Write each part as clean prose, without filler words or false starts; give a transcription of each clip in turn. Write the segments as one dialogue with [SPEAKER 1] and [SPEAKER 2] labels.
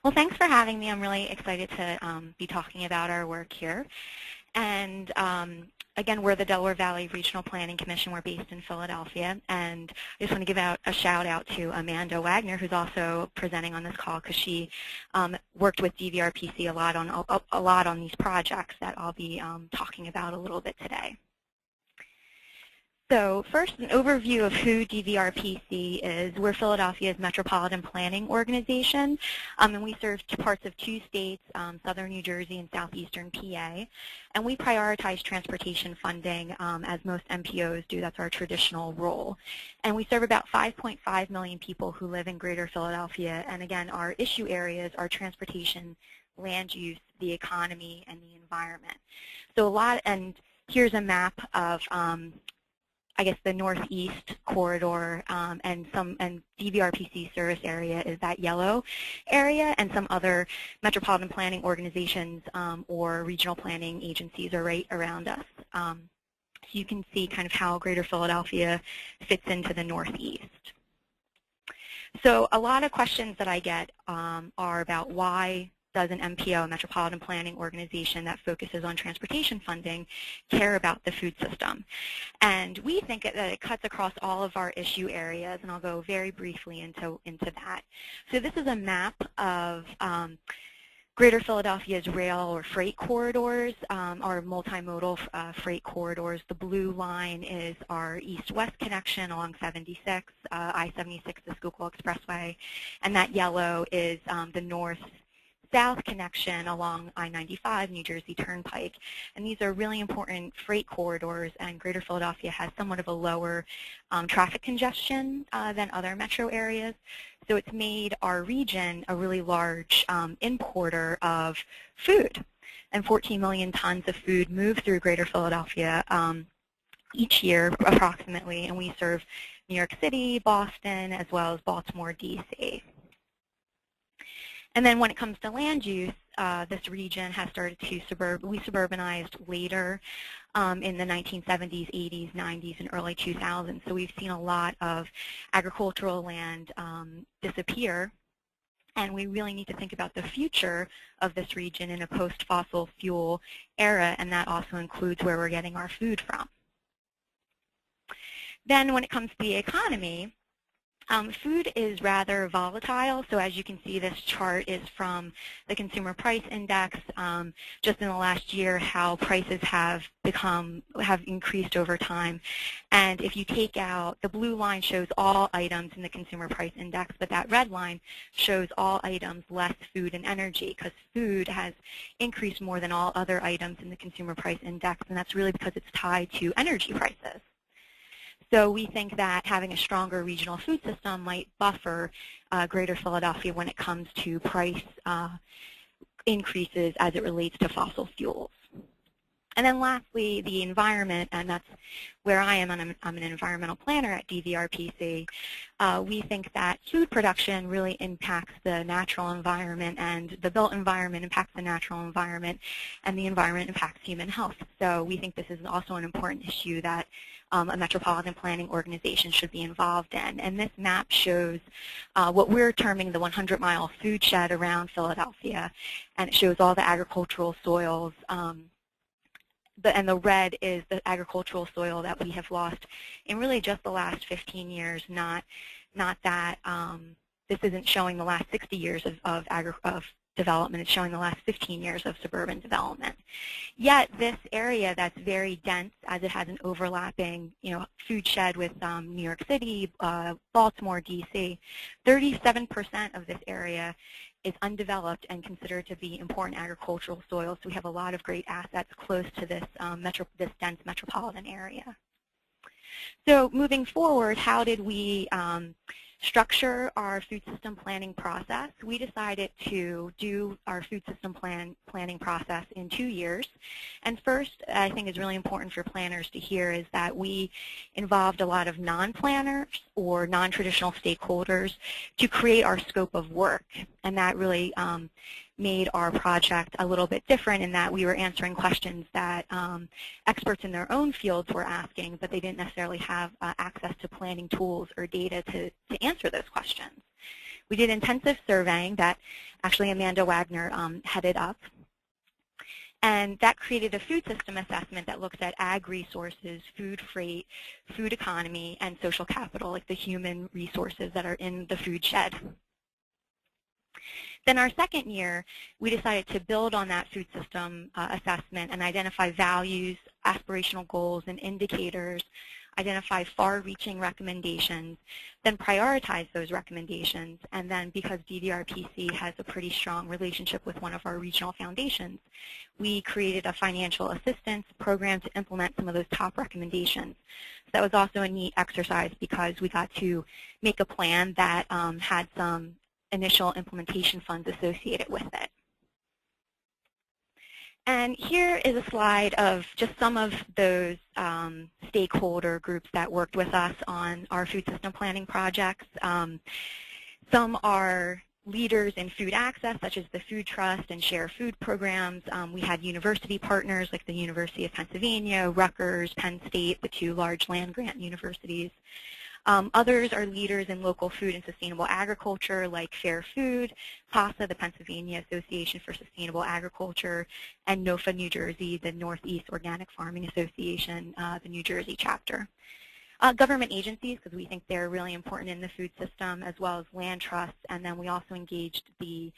[SPEAKER 1] Well, thanks for having me. I'm really excited to be talking about our work here. And again, we're the Delaware Valley Regional Planning Commission. We're based in Philadelphia. And I just want to give out a shout out to Amanda Wagner, who's also presenting on this call because she worked with DVRPC a lot on these projects that I'll be talking about a little bit today. So first, an overview of who DVRPC is. We're Philadelphia's metropolitan planning organization, and we serve parts of 2 states, southern New Jersey and southeastern PA. And we prioritize transportation funding, as most MPOs do. That's our traditional role. And we serve about 5.5 million people who live in greater Philadelphia. And again, our issue areas are transportation, land use, the economy, and the environment. So and here's a map of I guess the northeast corridor, and DVRPC service area is that yellow area, and some other metropolitan planning organizations or regional planning agencies are right around us. So you can see kind of how Greater Philadelphia fits into the northeast. So a lot of questions that I get are about why does an MPO, a metropolitan planning organization that focuses on transportation funding, care about the food system? And we think that it cuts across all of our issue areas, and I'll go very briefly into that. So this is a map of Greater Philadelphia's rail or freight corridors, our multimodal freight corridors. The blue line is our east-west connection along 76, I-76, the Schuylkill Expressway, and that yellow is the north-south connection along I-95, New Jersey Turnpike. And these are really important freight corridors, and Greater Philadelphia has somewhat of a lower traffic congestion than other metro areas. So it's made our region a really large importer of food. And 14 million tons of food move through Greater Philadelphia each year approximately, and we serve New York City, Boston, as well as Baltimore, D.C. And then when it comes to land use, this region has started to we suburbanized later in the 1970s, 80s, 90s, and early 2000s. So we've seen a lot of agricultural land disappear. And we really need to think about the future of this region in a post-fossil fuel era, and that also includes where we're getting our food from. Then when it comes to the economy, food is rather volatile. So as you can see, this chart is from the Consumer Price Index. Just in the last year, how prices have increased over time. And if you take out, the blue line shows all items in the Consumer Price Index, but that red line shows all items less food and energy, because food has increased more than all other items in the Consumer Price Index, and that's really because it's tied to energy prices. So we think that having a stronger regional food system might buffer Greater Philadelphia when it comes to price increases as it relates to fossil fuels. And then lastly, the environment, and that's where I am. I'm an environmental planner at DVRPC. We think that food production really impacts the natural environment, and the built environment impacts the natural environment, and the environment impacts human health. So we think this is also an important issue that a metropolitan planning organization should be involved in. And this map shows what we're terming the 100-mile food shed around Philadelphia, and it shows all the agricultural soils. And the red is the agricultural soil that we have lost in really just the last 15 years, not that this isn't showing the last 60 years of development. It's showing the last 15 years of suburban development. Yet this area that's very dense, as it has an overlapping food shed with New York City, Baltimore, D.C., 37% of this area is undeveloped and considered to be important agricultural soil. So we have a lot of great assets close to this, this dense metropolitan area. So moving forward, how did we structure our food system planning process? We decided to do our food system planning process in 2 years. And first, I think is really important for planners to hear is that we involved a lot of non-planners or non-traditional stakeholders to create our scope of work. And that really made our project a little bit different in that we were answering questions that experts in their own fields were asking, but they didn't necessarily have access to planning tools or data to answer those questions. We did intensive surveying that actually Amanda Wagner headed up. And that created a food system assessment that looks at ag resources, food freight, food economy, and social capital, like the human resources that are in the food shed. Then our second year, we decided to build on that food system assessment and identify values, aspirational goals, and indicators, identify far-reaching recommendations, then prioritize those recommendations, and then because DVRPC has a pretty strong relationship with one of our regional foundations, we created a financial assistance program to implement some of those top recommendations. So that was also a neat exercise because we got to make a plan that had some initial implementation funds associated with it. And here is a slide of just some of those stakeholder groups that worked with us on our food system planning projects. Some are leaders in food access, such as the Food Trust and Share Food programs. We had university partners like the University of Pennsylvania, Rutgers, Penn State, the two large land-grant universities. Others are leaders in local food and sustainable agriculture like Fair Food, PASA, the Pennsylvania Association for Sustainable Agriculture, and NOFA, New Jersey, the Northeast Organic Farming Association, the New Jersey chapter. Government agencies, because we think they're really important in the food system, as well as land trusts, and then we also engaged the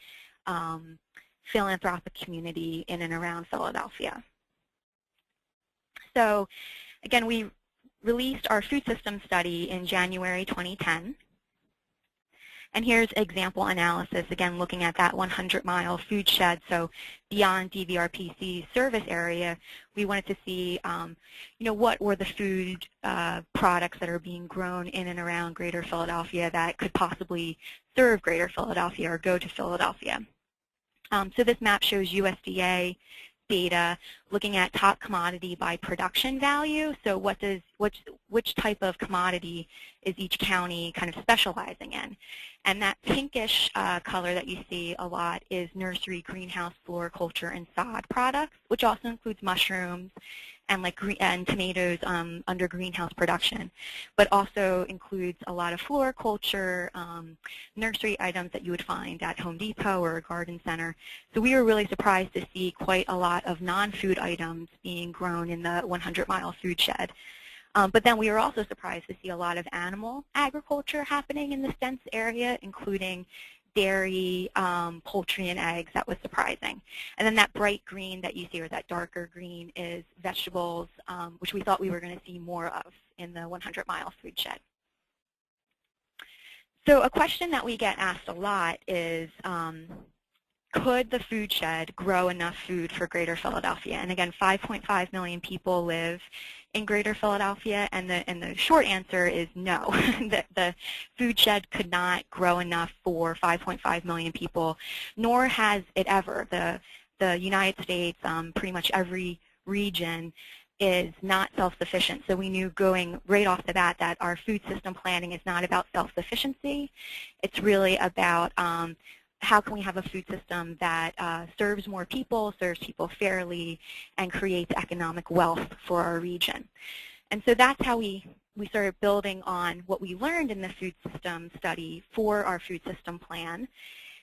[SPEAKER 1] philanthropic community in and around Philadelphia. So again, we released our food system study in January 2010. And here's example analysis, again, looking at that 100-mile food shed. So beyond DVRPC's service area, we wanted to see, what were the food products that are being grown in and around Greater Philadelphia that could possibly serve Greater Philadelphia or go to Philadelphia. So this map shows USDA data looking at top commodity by production value. So which type of commodity is each county kind of specializing in? And that pinkish color that you see a lot is nursery, greenhouse, floriculture, and sod products, which also includes mushrooms and tomatoes under greenhouse production, but also includes a lot of floriculture, nursery items that you would find at Home Depot or a garden center. So we were really surprised to see quite a lot of non-food items being grown in the 100-mile food shed. But then we were also surprised to see a lot of animal agriculture happening in this dense area, including dairy, poultry, and eggs. That was surprising. And then that bright green that you see, or that darker green, is vegetables, which we thought we were going to see more of in the 100-mile food shed. So a question that we get asked a lot is, could the food shed grow enough food for Greater Philadelphia? And again, 5.5 million people live in Greater Philadelphia, and the short answer is no. The food shed could not grow enough for 5.5 million people, nor has it ever. The United States, pretty much every region, is not self-sufficient. So we knew going right off the bat that our food system planning is not about self-sufficiency. It's really about how can we have a food system that serves more people, serves people fairly, and creates economic wealth for our region. And so that's how we started building on what we learned in the food system study for our food system plan,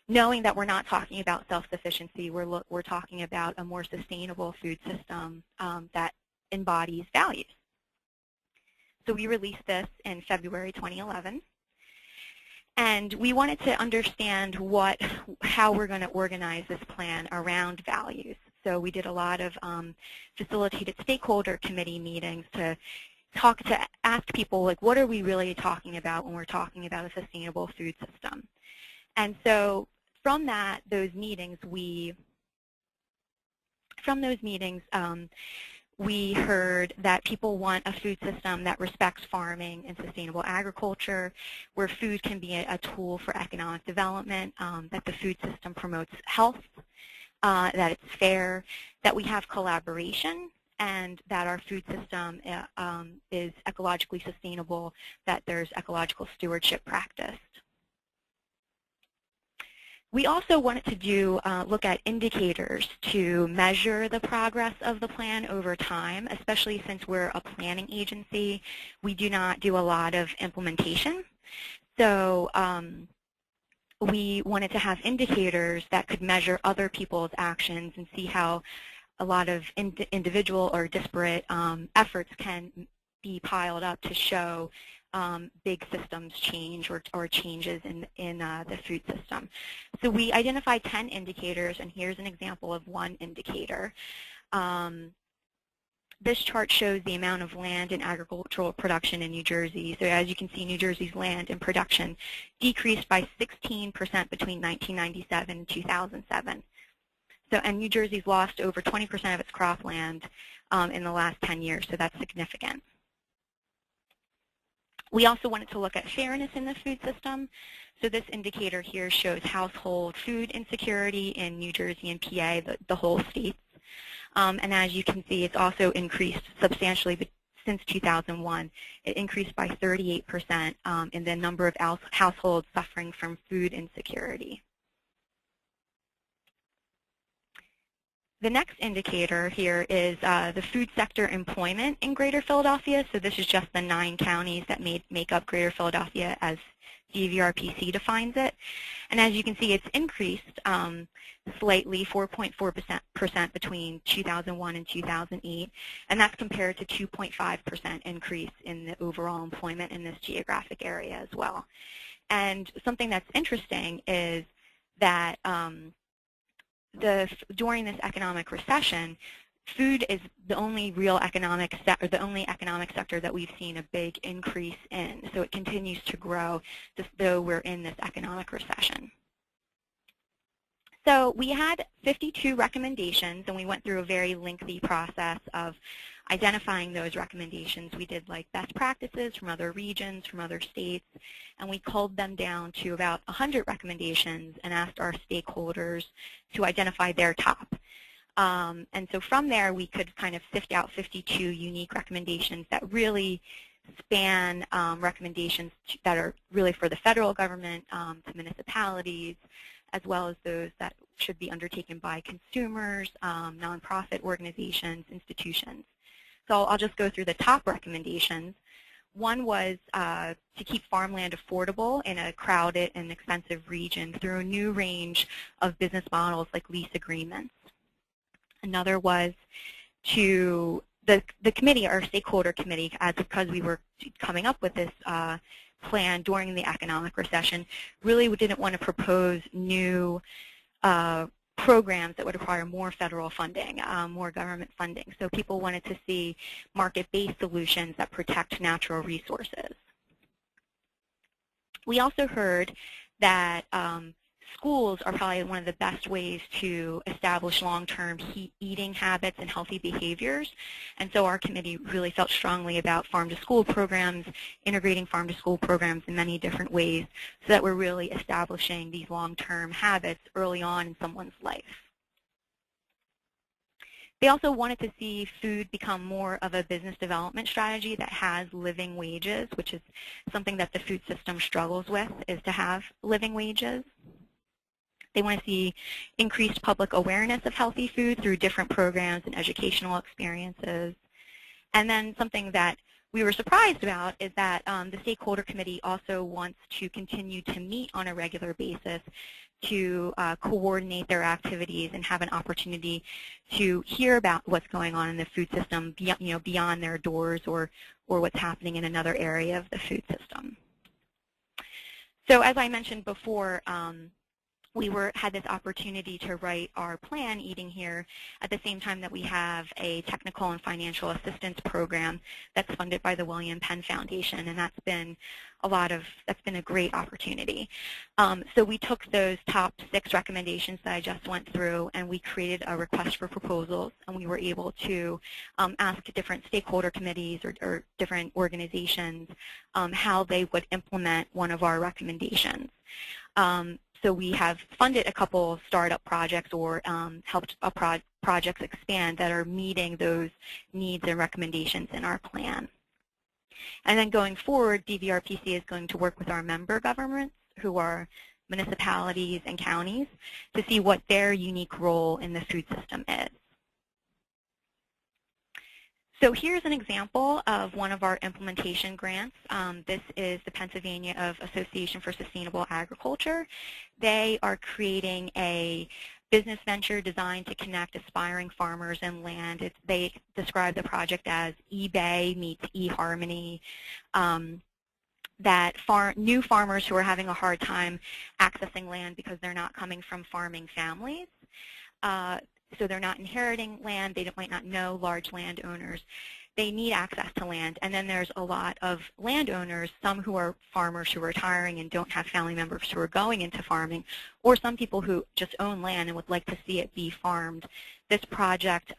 [SPEAKER 1] knowing that we're not talking about self-sufficiency, we're talking about a more sustainable food system that embodies values. So we released this in February 2011. And we wanted to understand how we're going to organize this plan around values. So we did a lot of facilitated stakeholder committee meetings to ask people, like, what are we really talking about when we're talking about a sustainable food system? And so from those meetings, we heard that people want a food system that respects farming and sustainable agriculture, where food can be a tool for economic development, that the food system promotes health, that it's fair, that we have collaboration, and that our food system is ecologically sustainable, that there's ecological stewardship practiced. We also wanted to look at indicators to measure the progress of the plan over time, especially since we're a planning agency. We do not do a lot of implementation. So we wanted to have indicators that could measure other people's actions and see how a lot of individual or disparate efforts can be piled up to show big systems change or changes in the food system. So we identified 10 indicators, and here's an example of one indicator. This chart shows the amount of land and agricultural production in New Jersey. So as you can see, New Jersey's land and production decreased by 16% between 1997 and 2007. So, and New Jersey's lost over 20% of its cropland in the last 10 years, so that's significant. We also wanted to look at fairness in the food system. So this indicator here shows household food insecurity in New Jersey and PA, the whole states. And as you can see, it's also increased substantially since 2001. It increased by 38% in the number of households suffering from food insecurity. The next indicator here is the food sector employment in Greater Philadelphia. So this is just the 9 counties that make up Greater Philadelphia as DVRPC defines it. And as you can see, it's increased slightly, 4.4% between 2001 and 2008. And that's compared to 2.5% increase in the overall employment in this geographic area as well. And something that's interesting is that during this economic recession, food is the only real economic sector that we've seen a big increase in. So it continues to grow just though we're in this economic recession. So we had 52 recommendations, and we went through a very lengthy process of identifying those recommendations. We did like best practices from other regions, from other states, and we culled them down to about 100 recommendations and asked our stakeholders to identify their top. And so from there, we could kind of sift out 52 unique recommendations that really span recommendations that are really for the federal government, to municipalities, as well as those that should be undertaken by consumers, nonprofit organizations, institutions. So I'll just go through the top recommendations. One was to keep farmland affordable in a crowded and expensive region through a new range of business models like lease agreements. Another was to the committee, our stakeholder committee, because we were coming up with this plan during the economic recession, really didn't want to propose new programs that would require more federal funding, more government funding. So people wanted to see market-based solutions that protect natural resources. We also heard that schools are probably one of the best ways to establish long-term eating habits and healthy behaviors. And so our committee really felt strongly about farm-to-school programs, integrating farm-to-school programs in many different ways so that we're really establishing these long-term habits early on in someone's life. They also wanted to see food become more of a business development strategy that has living wages, which is something that the food system struggles with, is to have living wages. They want to see increased public awareness of healthy food through different programs and educational experiences. And then something that we were surprised about is that the Stakeholder Committee also wants to continue to meet on a regular basis to coordinate their activities and have an opportunity to hear about what's going on in the food system beyond their doors or what's happening in another area of the food system. So as I mentioned before, we had this opportunity to write our plan, Eating Here, at the same time that we have a technical and financial assistance program that's funded by the William Penn Foundation, and that's been a great opportunity. So we took those top 6 recommendations that I just went through, and we created a request for proposals, and we were able to ask different stakeholder committees or different organizations how they would implement one of our recommendations. So we have funded a couple of startup projects or helped projects expand that are meeting those needs and recommendations in our plan. And then going forward, DVRPC is going to work with our member governments, who are municipalities and counties, to see what their unique role in the food system is. So here's an example of one of our implementation grants. This is the Pennsylvania Association for Sustainable Agriculture. They are creating a business venture designed to connect aspiring farmers and land. They describe the project as eBay meets eHarmony. That new farmers who are having a hard time accessing land because they're not coming from farming families. So they're not inheriting land. They might not know large landowners. They need access to land. And then there's a lot of landowners, some who are farmers who are retiring and don't have family members who are going into farming, or some people who just own land and would like to see it be farmed. This project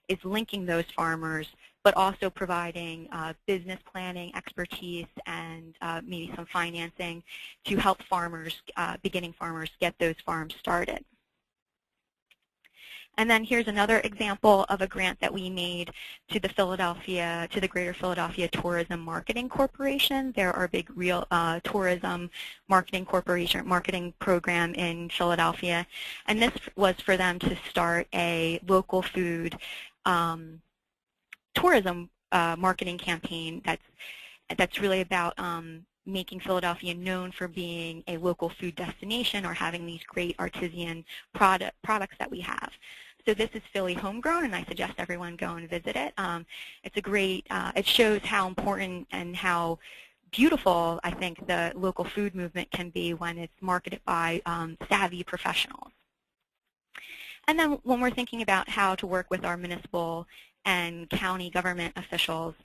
[SPEAKER 1] is linking those farmers, but also providing business planning expertise and maybe some financing to help farmers, beginning farmers, get those farms started. And then here's another example of a grant that we made to the Greater Philadelphia Tourism Marketing Corporation. They're our big tourism marketing program in Philadelphia. And this was for them to start a local food tourism marketing campaign that's really about making Philadelphia known for being a local food destination or having these great artisan products that we have. So this is Philly Homegrown, and I suggest everyone go and visit it. It's a great, it shows how important and how beautiful I think the local food movement can be when it's marketed by savvy professionals. And then when we're thinking about how to work with our municipal and county government officials,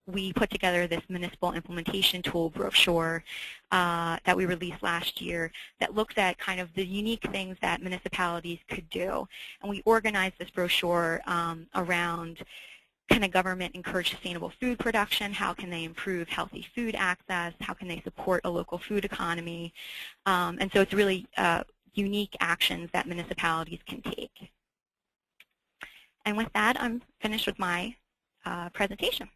[SPEAKER 1] we put together this municipal implementation tool brochure that we released last year that looks at kind of the unique things that municipalities could do. And we organized this brochure around can a government encourage sustainable food production, how can they improve healthy food access, how can they support a local food economy. And so it's really unique actions that municipalities can take. And with that, I'm finished with my presentation.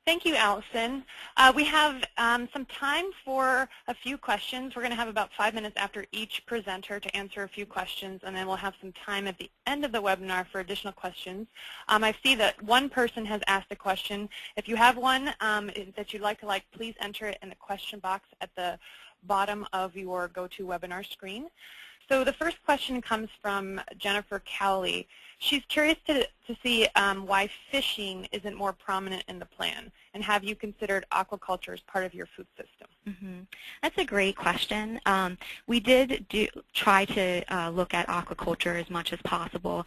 [SPEAKER 2] Thank you, Allison. We have some time for a few questions. We're going to have about 5 minutes after each presenter to answer a few questions, and then we'll have some time at the end of the webinar for additional questions. I see that one person has asked a question. If you have one that you'd like to please enter it in the question box at the bottom of your GoToWebinar screen. So the first question comes from Jennifer Cowley. She's curious to see why fishing isn't more prominent in the plan, and have you considered aquaculture as part of your food system?
[SPEAKER 1] Mm-hmm. That's a great question. We did try to look at aquaculture as much as possible.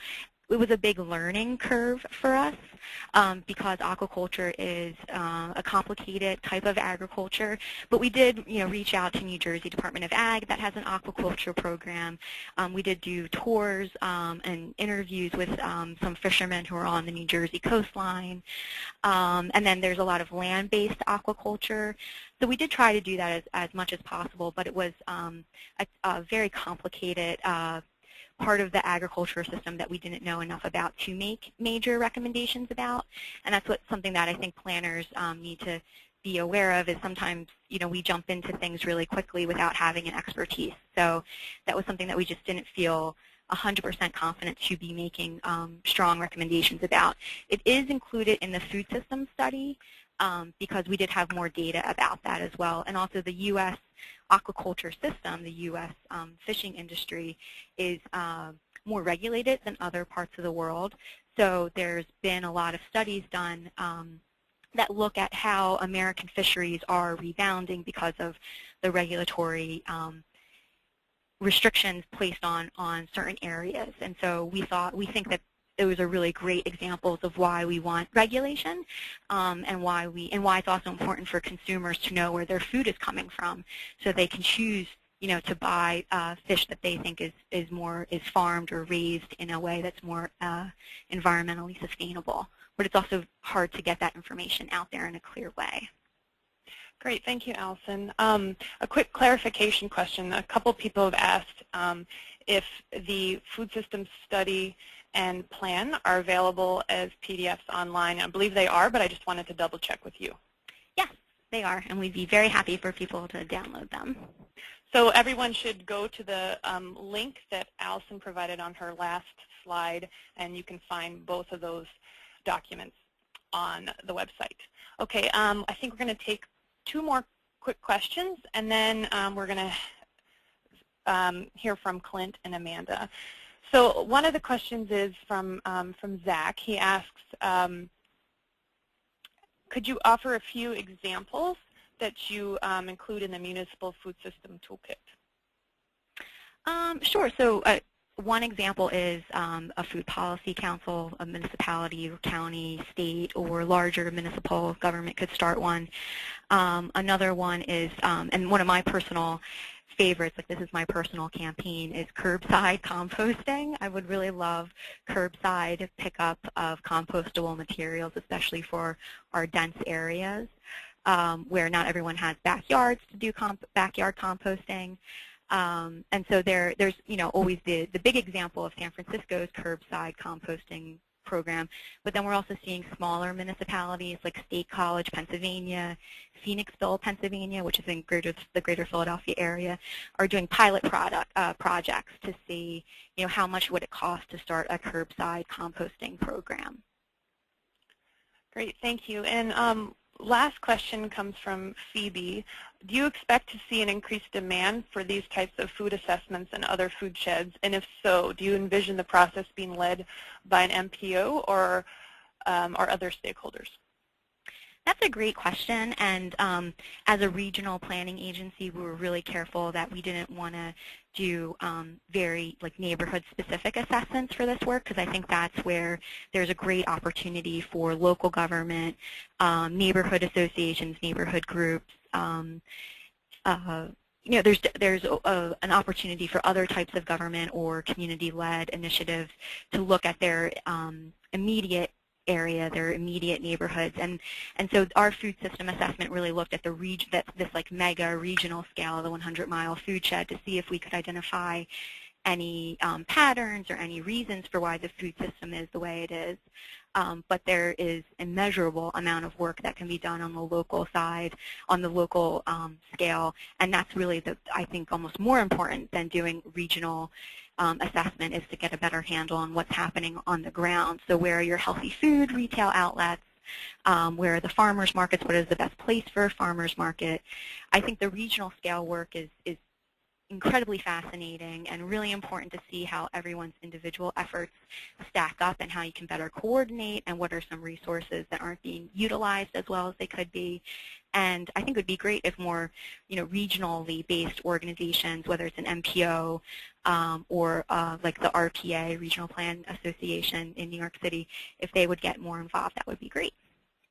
[SPEAKER 1] It was a big learning curve for us because aquaculture is a complicated type of agriculture. But we did, reach out to New Jersey Department of Ag that has an aquaculture program. We did do tours and interviews with some fishermen who are on the New Jersey coastline. And then there's a lot of land-based aquaculture. So we did try to do that as much as possible, but it was a very complicated part of the agriculture system that we didn't know enough about to make major recommendations about. And that's something that I think planners need to be aware of is sometimes, we jump into things really quickly without having an expertise. So that was something that we just didn't feel 100% confident to be making strong recommendations about. It is included in the food system study because we did have more data about that as well. And also the U.S. aquaculture system, the U.S. Fishing industry, is more regulated than other parts of the world. So there's been a lot of studies done that look at how American fisheries are rebounding because of the regulatory restrictions placed on certain areas. And so we think that those are really great examples of why we want regulation and why it's also important for consumers to know where their food is coming from, so they can choose, to buy fish that they think is farmed or raised in a way that's more environmentally sustainable. But it's also hard to get that information out there in a clear way.
[SPEAKER 2] Great, thank you, Allison. A quick clarification question. A couple people have asked if the food systems study and plan are available as PDFs online. I believe they are, but I just wanted to double check with you.
[SPEAKER 1] Yes, they are, and we'd be very happy for people to download them.
[SPEAKER 2] So everyone should go to the link that Alison provided on her last slide, and you can find both of those documents on the website. Okay, I think we're going to take 2 more quick questions, and then we're going to hear from Clint and Amanda. So one of the questions is from Zach. He asks, could you offer a few examples that you include in the Municipal Food System Toolkit?
[SPEAKER 1] Sure. So one example is a food policy council, a municipality, or county, state, or larger municipal government could start one. Another one is, and one of my personal favorites, like this is my personal campaign, is curbside composting. I would really love curbside pickup of compostable materials, especially for our dense areas where not everyone has backyards to do backyard composting. And so there's always the big example of San Francisco's curbside composting program, but then we're also seeing smaller municipalities like State College, Pennsylvania, Phoenixville, Pennsylvania, which is in the greater Philadelphia area, are doing pilot projects to see how much would it cost to start a curbside composting program.
[SPEAKER 2] Great, thank you. And last question comes from Phoebe. Do you expect to see an increased demand for these types of food assessments and other food sheds? And if so, do you envision the process being led by an MPO or other stakeholders?
[SPEAKER 1] That's a great question, and as a regional planning agency, we were really careful that we didn't want to do very neighborhood-specific assessments for this work, because I think that's where there's a great opportunity for local government, neighborhood associations, neighborhood groups. There's an opportunity for other types of government or community-led initiatives to look at their immediate area, their immediate neighborhoods, and so our food system assessment really looked at this mega regional scale of the 100-mile food shed to see if we could identify any patterns or any reasons for why the food system is the way it is. But there is a measurable amount of work that can be done on the local side, on the local scale, and that's really I think almost more important than doing regional assessment, is to get a better handle on what's happening on the ground. So where are your healthy food retail outlets? Where are the farmers markets? What is the best place for a farmers market? I think the regional scale work is incredibly fascinating and really important to see how everyone's individual efforts stack up and how you can better coordinate and what are some resources that aren't being utilized as well as they could be. And I think it would be great if more regionally based organizations, whether it's an MPO or like the RPA, Regional Plan Association in New York City, if they would get more involved, that would be great.